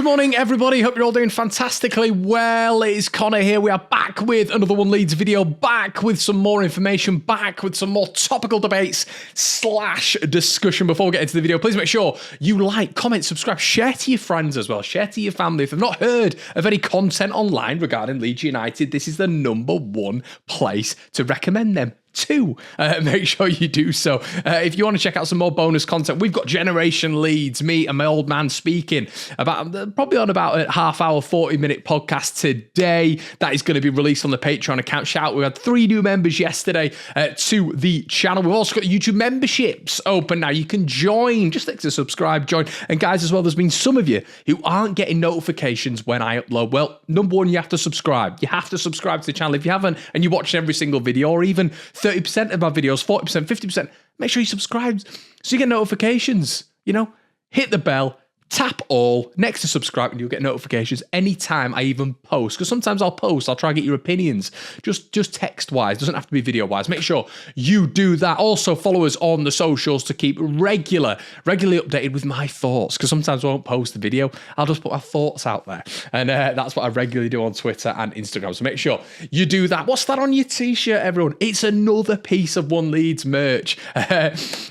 Good morning, everybody. Hope you're all doing fantastically well. It's Conor here. We are back with another One Leeds video, back with some more information, back with some more topical debates / discussion. Before we get into the video, please make sure you like, comment, subscribe, share to your friends as well, share to your family. If they've not heard of any content online regarding Leeds United, this is the #1 place to recommend them to. Make sure you do so. If you want to check out some more bonus content, we've got Generation Leeds, me and my old man speaking about probably on about a half hour, 40-minute podcast today. That is going to be released on the Patreon account. Shout out, we had 3 new members yesterday to the channel. We've also got YouTube memberships open now. You can join, just click to subscribe, join. And guys, as well, there's been some of you who aren't getting notifications when I upload. Well, #1, you have to subscribe. You have to subscribe to the channel. If you haven't, and you're watching every single video, or even 30% of my videos, 40%, 50%, make sure you subscribe so you get notifications. You know, hit the bell, tap all next to subscribe, and you'll get notifications anytime I even post. Because sometimes I'll post, I'll try and get your opinions, just text-wise, doesn't have to be video-wise. Make sure you do that. Also, follow us on the socials to keep regularly updated with my thoughts, because sometimes I won't post the video, I'll just put my thoughts out there. And that's what I regularly do on Twitter and Instagram. So make sure you do that. What's that on your t-shirt, everyone? It's another piece of One Leeds merch.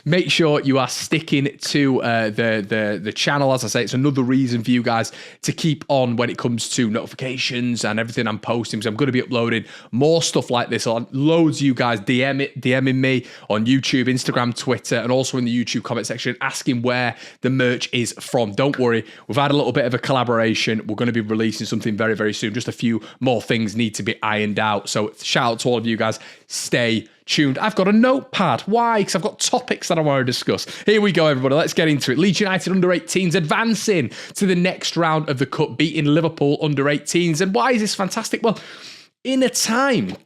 Make sure you are sticking to the channel. As I say, it's another reason for you guys to keep on when it comes to notifications and everything I'm posting. So I'm going to be uploading more stuff like this. Loads of you guys DMing me on YouTube, Instagram, Twitter, and also in the YouTube comment section asking where the merch is from. Don't worry, we've had a little bit of a collaboration. We're going to be releasing something very, very soon. Just a few more things need to be ironed out. So shout out to all of you guys. Stay tuned. I've got a notepad. Why? Because I've got topics that I want to discuss. Here we go, everybody. Let's get into it. Leeds United under-18s advancing to the next round of the Cup, beating Liverpool under-18s. And why is this fantastic? Well, in a time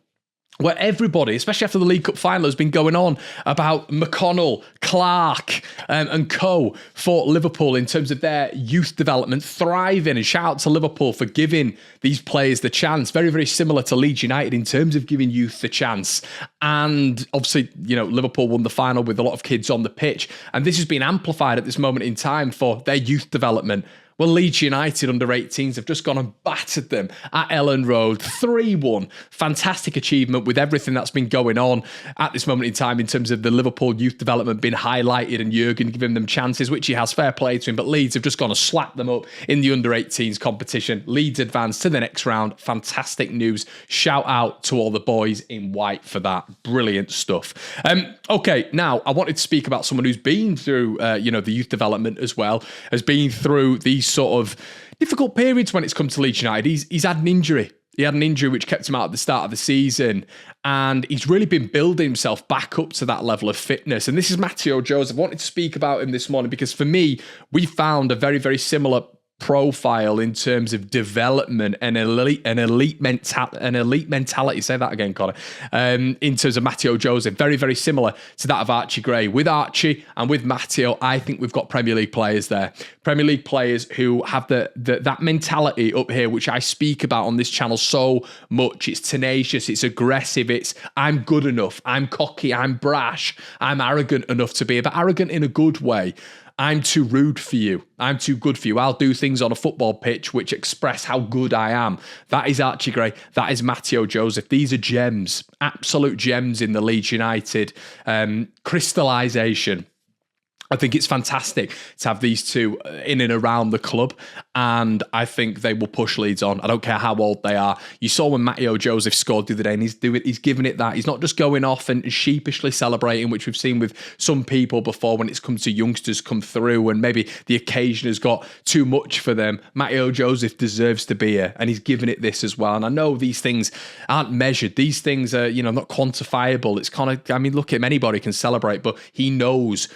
where everybody, especially after the League Cup final, has been going on about McConnell, Clark, and co for Liverpool in terms of their youth development thriving. And shout out to Liverpool for giving these players the chance. Very, very similar to Leeds United in terms of giving youth the chance. And obviously, you know, Liverpool won the final with a lot of kids on the pitch. And this has been amplified at this moment in time for their youth development. Well, Leeds United under-18s have just gone and battered them at Ellen Road, 3-1. Fantastic achievement with everything that's been going on at this moment in time in terms of the Liverpool youth development being highlighted and Jurgen giving them chances, which he has, fair play to him. But Leeds have just gone and slapped them up in the under-18s competition. Leeds advance to the next round. Fantastic news. Shout out to all the boys in white for that. Brilliant stuff. Okay, now I wanted to speak about someone who's been through, the youth development as well, has been through these sort of difficult periods when it's come to Leeds United. He's had an injury. He had an injury which kept him out at the start of the season, and he's really been building himself back up to that level of fitness. And this is Piroe Joseph. I wanted to speak about him this morning because for me, we found a very, very similar profile in terms of development and elite mentality. Say that again, Conor. In terms of Piroe Joseph, very, very similar to that of Archie Gray. With Archie and with Piroe, I think we've got Premier League players there. Premier League players who have that mentality up here, which I speak about on this channel so much. It's tenacious, it's aggressive, it's I'm good enough, I'm cocky, I'm brash, I'm arrogant enough to be, but arrogant in a good way. I'm too rude for you. I'm too good for you. I'll do things on a football pitch which express how good I am. That is Archie Gray. That is Piroe Joseph. These are gems, absolute gems in the Leeds United crystallisation. I think it's fantastic to have these two in and around the club, and I think they will push Leeds on. I don't care how old they are. You saw when Piroe Joseph scored the other day, and he's giving it that. He's not just going off and sheepishly celebrating, which we've seen with some people before when it's come to youngsters come through, and maybe the occasion has got too much for them. Piroe Joseph deserves to be here, and he's giving it this as well. And I know these things aren't measured. These things are, not quantifiable. It's kind of, look at him, anybody can celebrate, but he knows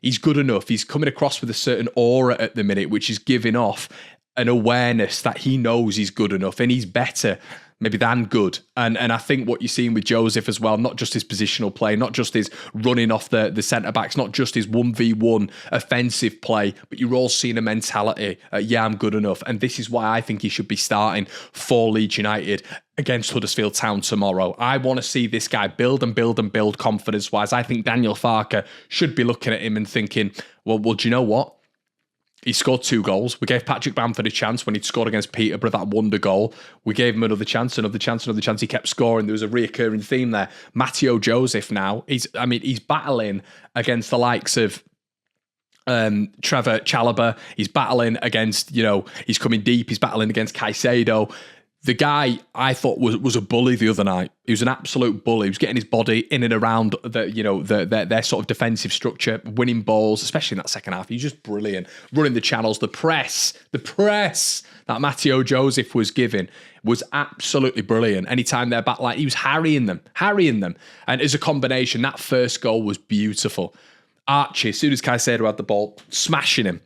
he's good enough. He's coming across with a certain aura at the minute, which is giving off an awareness that he knows he's good enough and he's better maybe than good. And I think what you're seeing with Joseph as well, not just his positional play, not just his running off the centre-backs, not just his 1v1 offensive play, but you're all seeing a mentality, I'm good enough. And this is why I think he should be starting for Leeds United against Huddersfield Town tomorrow. I want to see this guy build and build and build confidence-wise. I think Daniel Farke should be looking at him and thinking, well, do you know what? He scored 2 goals. We gave Patrick Bamford a chance when he'd scored against Peterborough, that wonder goal. We gave him another chance, another chance, another chance. He kept scoring. There was a reoccurring theme there. Matteo Joseph now, he's battling against the likes of Trevor Chalobah. He's battling against, he's coming deep. He's battling against Caicedo. The guy I thought was a bully the other night. He was an absolute bully. He was getting his body in and around their sort of defensive structure, winning balls, especially in that second half. He's just brilliant. Running the channels, the press that Matteo Joseph was giving was absolutely brilliant. Anytime they're back, like he was harrying them. And as a combination, that first goal was beautiful. Archie, as soon as Caicedo had the ball, smashing him,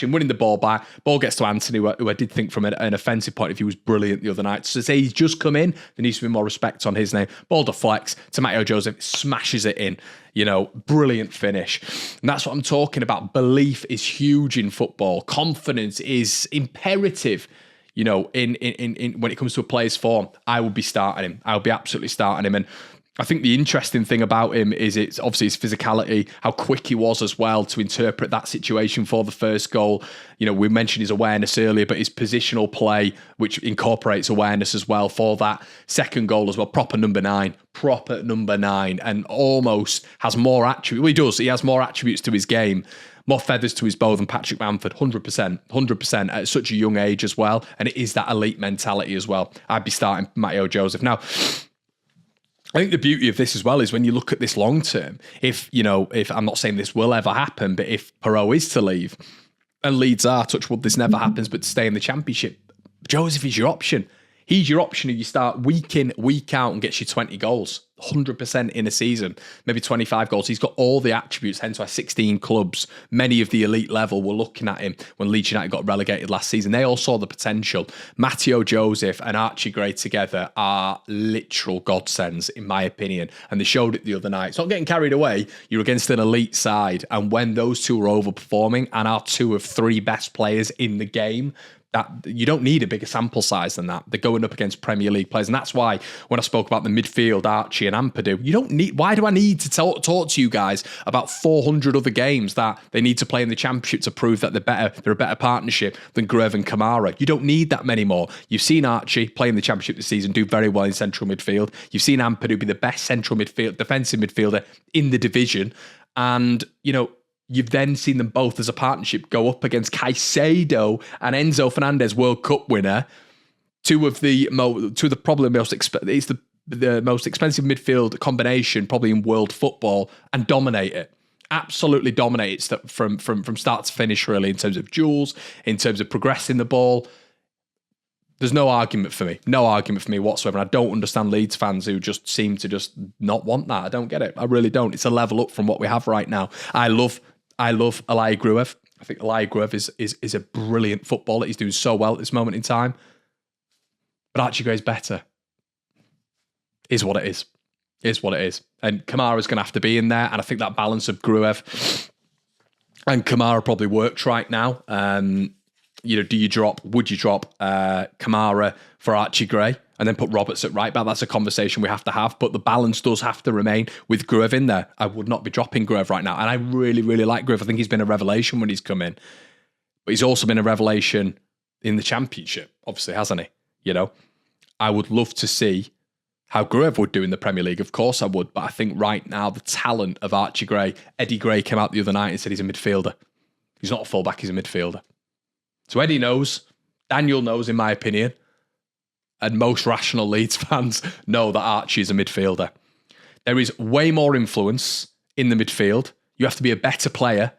winning the ball back. Ball gets to Anthony, who I did think from an offensive point of view was brilliant the other night. So to say he's just come in, there needs to be more respect on his name. Ball deflects to Matteo Joseph, smashes it in. Brilliant finish. And that's what I'm talking about. Belief is huge in football. Confidence is imperative. In when it comes to a player's form, I would be starting him. I would be absolutely starting him. And I think the interesting thing about him is it's obviously his physicality, how quick he was as well to interpret that situation for the first goal. We mentioned his awareness earlier, but his positional play, which incorporates awareness as well for that second goal as well. Proper number nine, and almost has more attributes. Well, he does. He has more attributes to his game, more feathers to his bow than Patrick Bamford, 100% at such a young age as well. And it is that elite mentality as well. I'd be starting Matteo Joseph. Now, I think the beauty of this as well is when you look at this long term, if I'm not saying this will ever happen, but if Piroe is to leave and Leeds are, touch wood, this never happens, but to stay in the Championship, Joseph is your option. He's your option if you start week in, week out and gets you 20 goals, 100% in a season, maybe 25 goals. He's got all the attributes, hence why 16 clubs, many of the elite level, were looking at him when Leeds United got relegated last season. They all saw the potential. Matteo Joseph and Archie Gray together are literal godsends, in my opinion, and they showed it the other night. It's not getting carried away. You're against an elite side, and when those two are overperforming and are 2 of 3 best players in the game, that you don't need a bigger sample size than that. They're going up against Premier League players. And that's why when I spoke about the midfield, Archie and Ampadu, why do I need to talk to you guys about 400 other games that they need to play in the Championship to prove that they're a better partnership than Gruev and Kamara? You don't need that many more. You've seen Archie play in the Championship this season, do very well in central midfield. You've seen Ampadu be the best central midfield, defensive midfielder in the division. And, you've then seen them both as a partnership go up against Caicedo and Enzo Fernandez, World Cup winner, two of the probably most expensive midfield combination probably in world football, and dominate it. Absolutely dominate it from start to finish, really, in terms of duels, in terms of progressing the ball. There's no argument for me whatsoever. And I don't understand Leeds fans who just seem to just not want that. I don't get it. I really don't. It's a level up from what we have right now. I love Elia Gruev. I think Elia Gruev is a brilliant footballer. He's doing so well at this moment in time. But Archie Gray's better. Is what it is. And Kamara's going to have to be in there. And I think that balance of Gruev and Kamara probably works right now. Would you drop Kamara for Archie Gray and then put Roberts at right back? That's a conversation we have to have, but the balance does have to remain with Gruev in there. I would not be dropping Gruev right now. And I really, really like Gruev. I think he's been a revelation when he's come in, but he's also been a revelation in the Championship, obviously, hasn't he? I would love to see how Gruev would do in the Premier League. Of course I would, but I think right now the talent of Archie Gray, Eddie Gray came out the other night and said he's a midfielder. He's not a fullback, he's a midfielder. So Eddie knows, Daniel knows, in my opinion, and most rational Leeds fans know that Archie is a midfielder. There is way more influence in the midfield. You have to be a better player,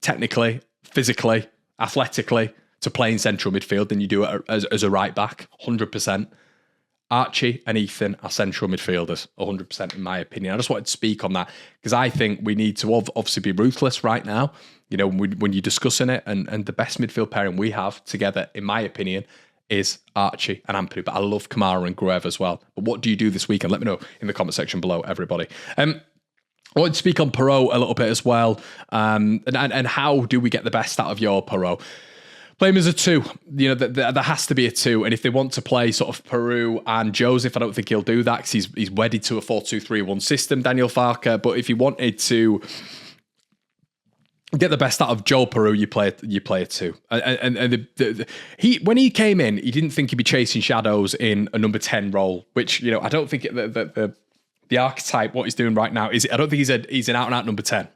technically, physically, athletically, to play in central midfield than you do as a right back, 100%. Archie and Ethan are central midfielders, 100% in my opinion. I just wanted to speak on that because I think we need to obviously be ruthless right now. When you're discussing it, and the best midfield pairing we have together, in my opinion, is Archie and Ampadu. But I love Kamara and Gruev as well. But what do you do this weekend? Let me know in the comment section below, everybody. I want to speak on Piroe a little bit as well. And how do we get the best out of your Piroe? Play him as a 2. There has to be a 2. And if they want to play sort of Piroe and Joseph, I don't think he'll do that because he's wedded to a 4-2-3-1 system, Daniel Farker. But if he wanted to get the best out of Joe Piroe, you play a 2. And he, when he came in, he didn't think he'd be chasing shadows in a number 10 role, which, you know, I don't think the archetype, what he's doing right now, is, I don't think he's an out-and-out number 10.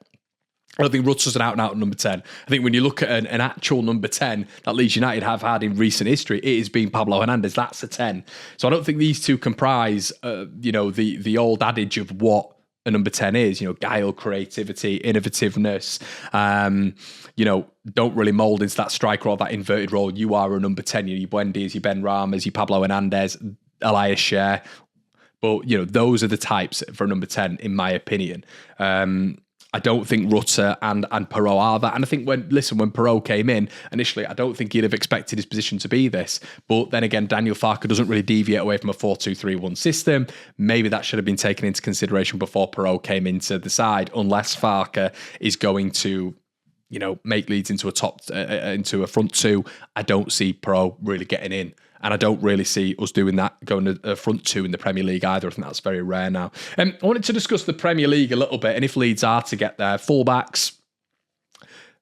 I don't think Rutter's an out-and-out number 10. I think when you look at an actual number 10 that Leeds United have had in recent history, it has been Pablo Hernandez. That's a 10. So I don't think these two comprise, you know, the old adage of what a number 10 is, you know, guile, creativity, innovativeness, you know, don't really mould into that striker or that inverted role. You are a number 10, your Buendias, your Ben Ramas, your Pablo Hernandez, Elias Scher. But, you know, those are the types for a number 10, in my opinion. I don't think Rutter and Piroe are that. And I think when Piroe came in initially, I don't think he'd have expected his position to be this. But then again, Daniel Farke doesn't really deviate away from a 4-2-3-1 system. Maybe that should have been taken into consideration before Piroe came into the side, unless Farke is going to, you know, make Leeds into a front 2. I don't see Piroe really getting in. And I don't really see us doing that, going to a front 2 in the Premier League either. I think that's very rare now. I wanted to discuss the Premier League a little bit, and if Leeds are to get there, fullbacks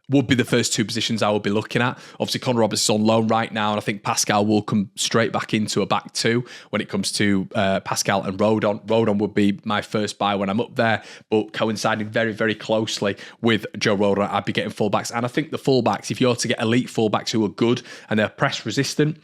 would be the first 2 positions I would be looking at. Obviously, Conor Roberts is on loan right now, and I think Pascal will come straight back into a back 2 when it comes to Pascal and Rodon. Rodon would be my first buy when I'm up there, but coinciding very, very closely with Joe Rodon, I'd be getting fullbacks. And I think the fullbacks, if you're to get elite fullbacks who are good and they're press resistant,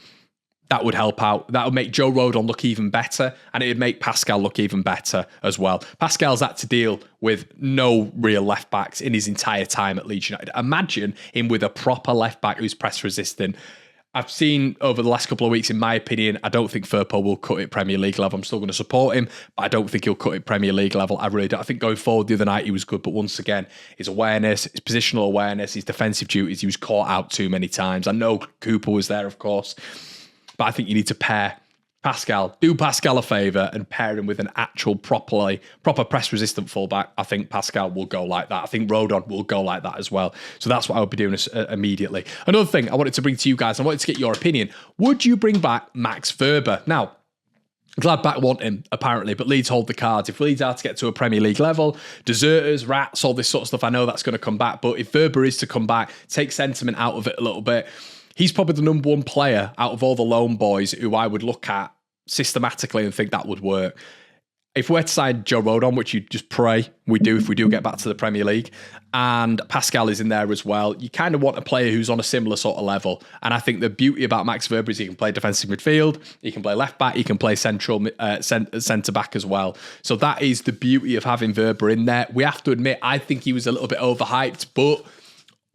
that would help out. That would make Joe Rodon look even better, and it would make Pascal look even better as well. Pascal's had to deal with no real left backs in his entire time at Leeds United. Imagine him with a proper left back who's press resistant. I've seen over the last couple of weeks, in my opinion, I don't think Firpo will cut it Premier League level. I'm still going to support him, but I don't think he'll cut it Premier League level. I really don't. I think going forward the other night he was good, but once again, his awareness, his positional awareness, his defensive duties, he was caught out too many times. I know Cooper was there, of course, but I think you need to pair Pascal, do Pascal a favour and pair him with an actual proper press-resistant fullback. I think Pascal will go like that. I think Rodon will go like that as well. So that's what I would be doing immediately. Another thing I wanted to bring to you guys, I wanted to get your opinion. Would you bring back Max Wober? Now, Gladbach want him, apparently, but Leeds hold the cards. If Leeds are to get to a Premier League level, deserters, rats, all this sort of stuff, I know that's going to come back. But if Wober is to come back, take sentiment out of it a little bit, he's probably the number 1 player out of all the loan boys who I would look at systematically and think that would work. If we're to sign Joe Rodon, which you just pray we do if we do get back to the Premier League, and Pascal is in there as well, you kind of want a player who's on a similar sort of level. And I think the beauty about Max Wober is he can play defensive midfield, he can play left back, he can play central centre back as well. So that is the beauty of having Wober in there. We have to admit, I think he was a little bit overhyped, but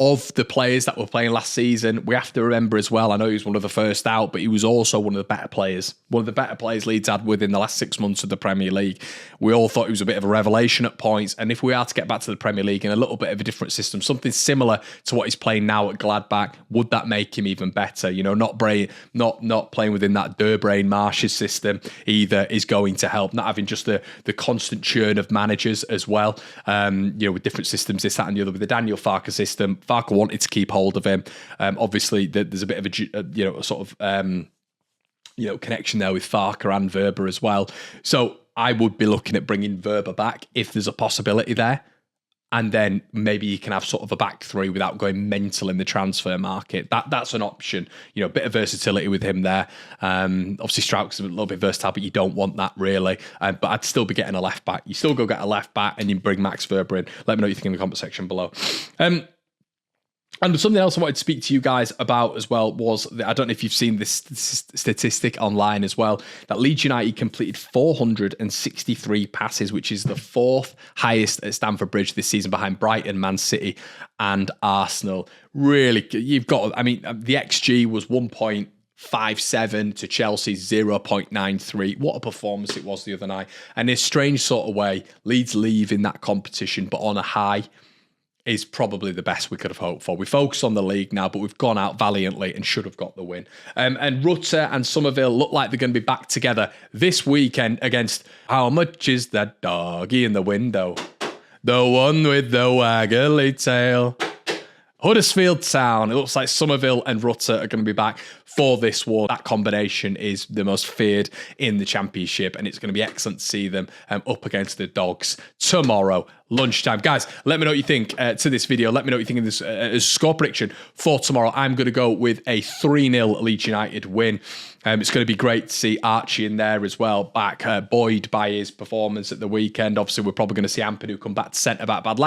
of the players that were playing last season, we have to remember as well, I know he was one of the first out, but he was also one of the better players. One of the better players Leeds had within the last 6 months of the Premier League. We all thought he was a bit of a revelation at points. And if we are to get back to the Premier League in a little bit of a different system, something similar to what he's playing now at Gladbach, would that make him even better? You know, not playing within that Durbrain Marshes system either is going to help. Not having just the constant churn of managers as well. You know, with different systems, this, that, and the other. With the Daniel Farke system, Farke wanted to keep hold of him. Obviously, there's a bit of a sort of connection there with Farke and Wober as well. So I would be looking at bringing Wober back if there's a possibility there. And then maybe you can have sort of a back 3 without going mental in the transfer market. That's an option. You know, a bit of versatility with him there. Obviously, Strauch's a little bit versatile, but you don't want that really. But I'd still be getting a left back. You still go get a left back and you bring Max Wober in. Let me know what you think in the comment section below. And something else I wanted to speak to you guys about as well was, I don't know if you've seen this statistic online as well, that Leeds United completed 463 passes, which is the 4th highest at Stamford Bridge this season, behind Brighton, Man City and Arsenal. Really, the XG was 1.57 to Chelsea's 0.93. What a performance it was the other night. And in a strange sort of way, Leeds leave in that competition, but on a high, is probably the best we could have hoped for. We focus on the league now, but we've gone out valiantly and should have got the win. And Rutter and Somerville look like they're going to be back together this weekend against, how much is that doggy in the window? The one with the waggly tail. Huddersfield Town. It looks like Somerville and Rutter are going to be back for this war. That combination is the most feared in the Championship, and it's going to be excellent to see them up against the Dogs tomorrow, lunchtime. Guys, let me know what you think to this video. Let me know what you think of this as score prediction for tomorrow. I'm going to go with a 3-0 Leeds United win. It's going to be great to see Archie in there as well, back buoyed by his performance at the weekend. Obviously, we're probably going to see Ampadu come back to centre-back, but I would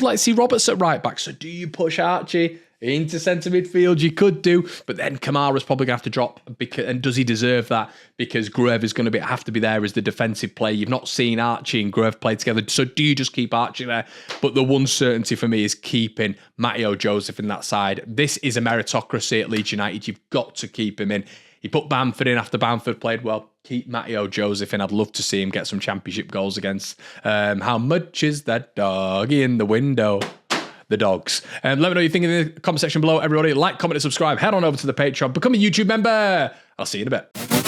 like to see Roberts at right-back. So do you push Archie into centre midfield? You could do, but then Kamara's probably going to have to drop, and does he deserve that? Because Grove is going to have to be there as the defensive player. You've not seen Archie and Grove play together, so do you just keep Archie there? But the one certainty for me is keeping Matteo Joseph in that side. This is a meritocracy at Leeds United. You've got to keep him in. He put Bamford in after Bamford played well. Keep Matteo Joseph in. I'd love to see him get some Championship goals against. How much is that doggy in the window? The Dogs. Let me know what you think in the comment section below, everybody. Like, comment, and subscribe. Head on over to the Patreon. Become a YouTube member. I'll see you in a bit.